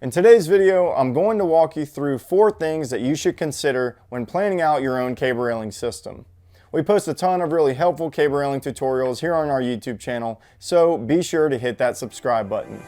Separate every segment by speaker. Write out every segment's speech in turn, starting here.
Speaker 1: In today's video, I'm going to walk you through 4 things that you should consider when planning out your own cable railing system. We post a ton of really helpful cable railing tutorials here on our YouTube channel, so be sure to hit that subscribe button.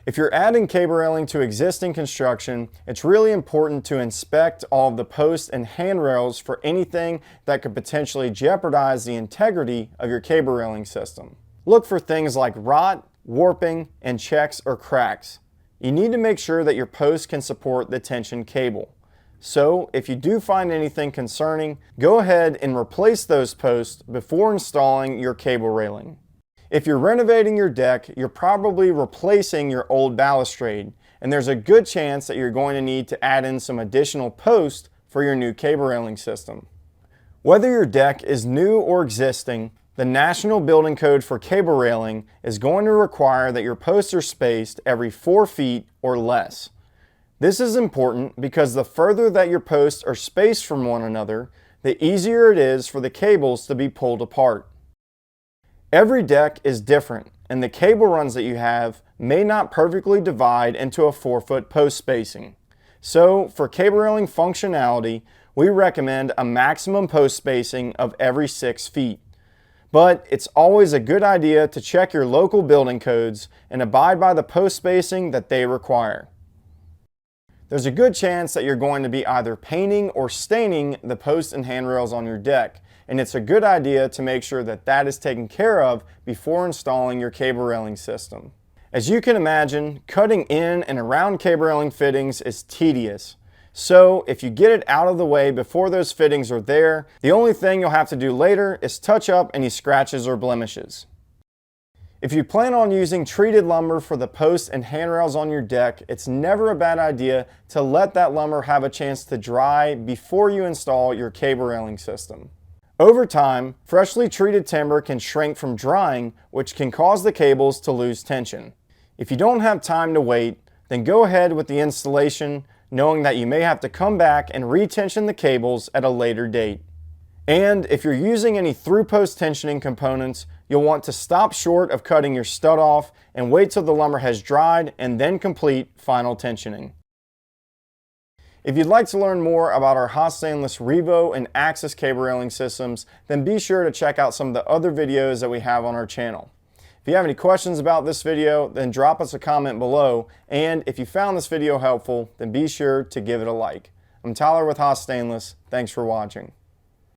Speaker 1: If you're adding cable railing to existing construction, it's really important to inspect all of the posts and handrails for anything that could potentially jeopardize the integrity of your cable railing system. Look for things like rot, warping, and checks or cracks. You need to make sure that your posts can support the tension cable. So if you do find anything concerning, go ahead and replace those posts before installing your cable railing. If you're renovating your deck, you're probably replacing your old balustrade, and there's a good chance that you're going to need to add in some additional posts for your new cable railing system. Whether your deck is new or existing, the National Building Code for cable railing is going to require that your posts are spaced every 4 feet or less. This is important because the further that your posts are spaced from one another, the easier it is for the cables to be pulled apart. Every deck is different, and the cable runs that you have may not perfectly divide into a 4-foot post spacing. So for cable railing functionality, we recommend a maximum post spacing of every 6 feet. But it's always a good idea to check your local building codes and abide by the post spacing that they require. There's a good chance that you're going to be either painting or staining the posts and handrails on your deck, and it's a good idea to make sure that that is taken care of before installing your cable railing system. As you can imagine, cutting in and around cable railing fittings is tedious. So if you get it out of the way before those fittings are there, the only thing you'll have to do later is touch up any scratches or blemishes. If you plan on using treated lumber for the posts and handrails on your deck, it's never a bad idea to let that lumber have a chance to dry before you install your cable railing system. Over time, freshly treated timber can shrink from drying, which can cause the cables to lose tension. If you don't have time to wait, then go ahead with the installation, knowing that you may have to come back and retension the cables at a later date. And if you're using any through-post tensioning components, you'll want to stop short of cutting your stud off and wait till the lumber has dried and then complete final tensioning. If you'd like to learn more about our HAAS stainless REVO and Axis cable railing systems, then be sure to check out some of the other videos that we have on our channel. If you have any questions about this video, then drop us a comment below, and if you found this video helpful, then be sure to give it a like. I'm Tyler with HAAS Stainless. Thanks for watching.